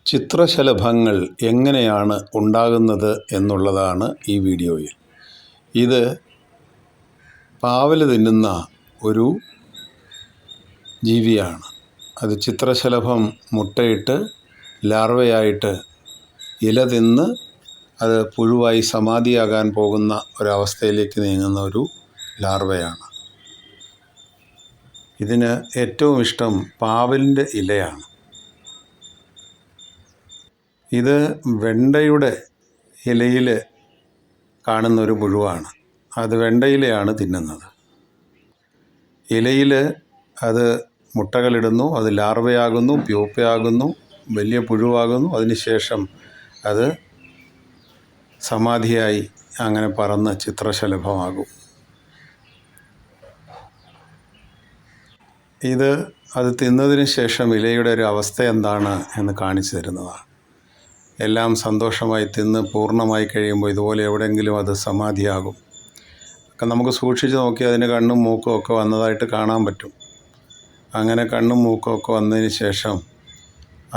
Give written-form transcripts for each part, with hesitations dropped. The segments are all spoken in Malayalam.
ചിത്രശലഭങ്ങൾ എങ്ങനെയാണ് ഉണ്ടാകുന്നത് എന്നുള്ളതാണ് ഈ വീഡിയോയിൽ. ഇത് പാവല് തിന്നുന്ന ഒരു ജീവിയാണ്. അത് ചിത്രശലഭം മുട്ടയിട്ട് ലാർവയായിട്ട് ഇല തിന്ന് അത് പുഴുവായി സമാധിയാകാൻ പോകുന്ന ഒരവസ്ഥയിലേക്ക് നീങ്ങുന്ന ഒരു ലാർവയാണ്. ഇതിന് ഏറ്റവും ഇഷ്ടം പാവലിൻ്റെ ഇലയാണ്. ഇത് വെണ്ടയുടെ ഇലയിൽ കാണുന്നൊരു പുഴുവാണ്. അത് വെണ്ടയിലയാണ് തിന്നുന്നത്. ഇലയിൽ അത് മുട്ടകളിടുന്നു, അത് ലാർവയാകുന്നു, പ്യൂപ്പയാകുന്നു, വലിയ പുഴുവാകുന്നു. അതിനുശേഷം അത് സമാധിയായി അങ്ങനെ പറന്ന് ചിത്രശലഭമാകും. അത് തിന്നതിന് ശേഷം ഇലയുടെ ഒരു അവസ്ഥ എന്താണ് എന്ന് കാണിച്ചു തരുന്നതാണ്. എല്ലാം സന്തോഷമായി തിന്ന് പൂർണ്ണമായി കഴിയുമ്പോൾ ഇതുപോലെ എവിടെയെങ്കിലും അത് സമാധിയാകും. ഒക്കെ നമുക്ക് സൂക്ഷിച്ച് നോക്കി അതിന് കണ്ണും മൂക്കും ഒക്കെ വന്നതായിട്ട് കാണാൻ പറ്റും. അങ്ങനെ കണ്ണും മൂക്കും ഒക്കെ വന്നതിന് ശേഷം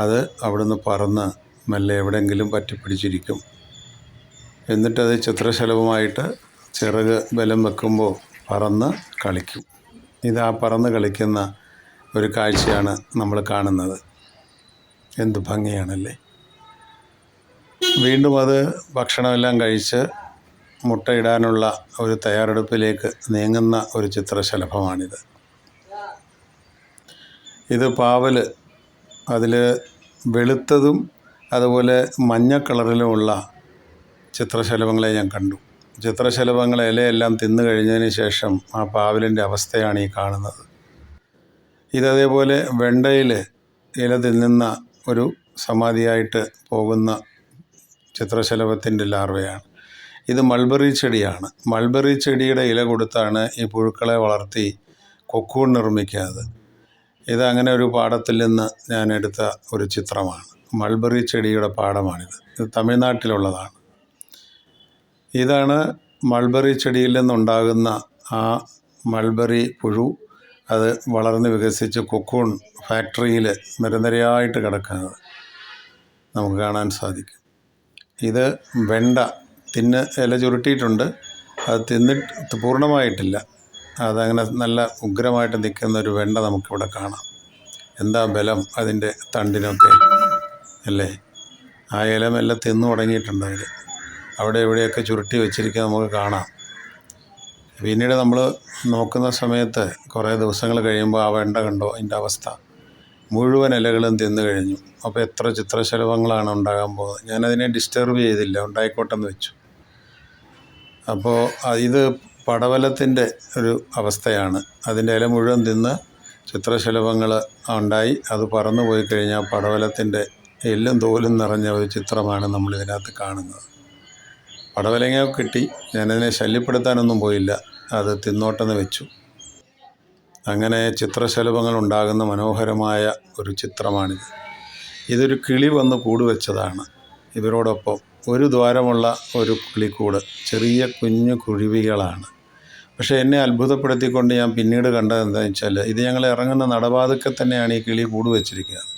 അത് അവിടുന്ന് പറന്ന് മെല്ലെ എവിടെയെങ്കിലും പറ്റിപ്പിടിച്ചിരിക്കും. എന്നിട്ടത് ചിത്രശലഭമായിട്ട് ചിറക് ബലം വെക്കുമ്പോൾ പറന്ന് കളിക്കും. ആ പറന്ന് കളിക്കുന്ന ഒരു കാഴ്ചയാണ് നമ്മൾ കാണുന്നത്. എന്ത് ഭംഗിയാണല്ലേ! വീണ്ടും അത് ഭക്ഷണമെല്ലാം കഴിച്ച് മുട്ടയിടാനുള്ള ഒരു തയ്യാറെടുപ്പിലേക്ക് നീങ്ങുന്ന ഒരു ചിത്രശലഭമാണിത്. ഇത് പാവല്, അതിൽ വെളുത്തതും അതുപോലെ മഞ്ഞ കളറിലുമുള്ള ചിത്രശലഭങ്ങളെ ഞാൻ കണ്ടു. ചിത്രശലഭങ്ങളെ ഇലയെല്ലാം തിന്നു കഴിഞ്ഞതിന് ശേഷം ആ പാവലിൻ്റെ അവസ്ഥയാണ് ഈ കാണുന്നത്. ഇതേപോലെ വെണ്ടയിൽ ഇല തിന്നുന്ന ഒരു സമാധിയായിട്ട് പോകുന്ന ചിത്രശലഭത്തിൻ്റെ ലാർവയാണ്. ഇത് മൾബറി ചെടിയാണ്. മൾബറി ചെടിയുടെ ഇല കൊടുത്താണ് ഈ പുഴുക്കളെ വളർത്തി കൊക്കൂൺ നിർമ്മിക്കുന്നത്. അങ്ങനെ ഒരു പാടത്തിൽ നിന്ന് ഞാൻ എടുത്ത ഒരു ചിത്രമാണ്. മൾബറി ചെടിയുടെ പാടമാണിത്. ഇത് തമിഴ്നാട്ടിലുള്ളതാണ്. ഇതാണ് മൾബറി ചെടിയിൽ നിന്നുണ്ടാകുന്ന ആ മൾബറി പുഴു. അത് വളർന്ന് വികസിച്ച് കൊക്കൂൺ ഫാക്ടറിയിൽ നിരനിരയായിട്ട് കിടക്കുന്നത് നമുക്ക് കാണാൻ സാധിക്കും. ഇത് വെണ്ട ഇല ചുരുട്ടിയിട്ടുണ്ട്. അത് തിന്നിട്ട് പൂർണ്ണമായിട്ടില്ല. അതങ്ങനെ നല്ല ഉഗ്രമായിട്ട് നിൽക്കുന്ന ഒരു വെണ്ട നമുക്കിവിടെ കാണാം. എന്താ ബലം അതിൻ്റെ തണ്ടിനൊക്കെ അല്ലേ! ആ ഇലമെല്ലാം തിന്നു തുടങ്ങിയിട്ടുണ്ട്. അവിടെ എവിടെയൊക്കെ ചുരുട്ടി വെച്ചിരിക്കുക നമുക്ക് കാണാം. പിന്നീട് നമ്മൾ നോക്കുന്ന സമയത്ത് കുറേ ദിവസങ്ങൾ കഴിയുമ്പോൾ ആ വെണ്ട കണ്ടോ അതിൻ്റെ അവസ്ഥ! മുഴുവൻ ഇലകളും തിന്നു കഴിഞ്ഞു. അപ്പോൾ എത്ര ചിത്രശലഭങ്ങളാണ് ഉണ്ടാകാൻ പോകുന്നത്! ഞാനതിനെ ഡിസ്റ്റർബ് ചെയ്തില്ല, ഉണ്ടായിക്കോട്ടെന്ന് വെച്ചു. അപ്പോൾ ഇത് പടവലത്തിൻ്റെ ഒരു അവസ്ഥയാണ്. അതിൻ്റെ ഇല മുഴുവൻ തിന്ന് ചിത്രശലഭങ്ങൾ ഉണ്ടായി അത് പറന്നു പോയി കഴിഞ്ഞാൽ പടവലത്തിൻ്റെ എല്ലും തോലും നിറഞ്ഞ ഒരു ചിത്രമാണ് നമ്മളിതിനകത്ത് കാണുന്നത്. പടവലങ്ങ കിട്ടി. ഞാനതിനെ ശല്യപ്പെടുത്താനൊന്നും പോയില്ല, അത് തിന്നോട്ടെന്ന് വെച്ചു. അങ്ങനെ ചിത്രശലഭങ്ങൾ ഉണ്ടാകുന്ന മനോഹരമായ ഒരു ചിത്രമാണിത്. ഇതൊരു കിളി വന്ന് കൂട് വെച്ചതാണ്. ഇവരോടൊപ്പം ഒരു ദ്വാരമുള്ള ഒരു കിളിക്കൂട്, ചെറിയ കുഞ്ഞു കുരുവികളാണ്. പക്ഷേ എന്നെ അത്ഭുതപ്പെടുത്തിക്കൊണ്ട് ഞാൻ പിന്നീട് കണ്ടത് എന്താണെന്ന് വെച്ചാൽ, ഇത് ഞങ്ങൾ ഇറങ്ങുന്ന നടവാതിൽക്കൽ തന്നെയാണ് ഈ കിളി കൂട് വെച്ചിരിക്കുന്നത്.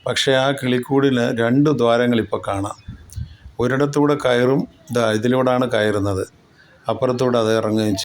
പക്ഷേ ആ കിളിക്കൂടിന് 2 ദ്വാരങ്ങൾ ഇപ്പോൾ കാണാം. ഒരിടത്തൂടെ കയറും, ഇതിലൂടെയാണ് കയറുന്നത്. അപ്പുറത്തൂടെ അത് ഇറങ്ങുകയും ചെയ്യും.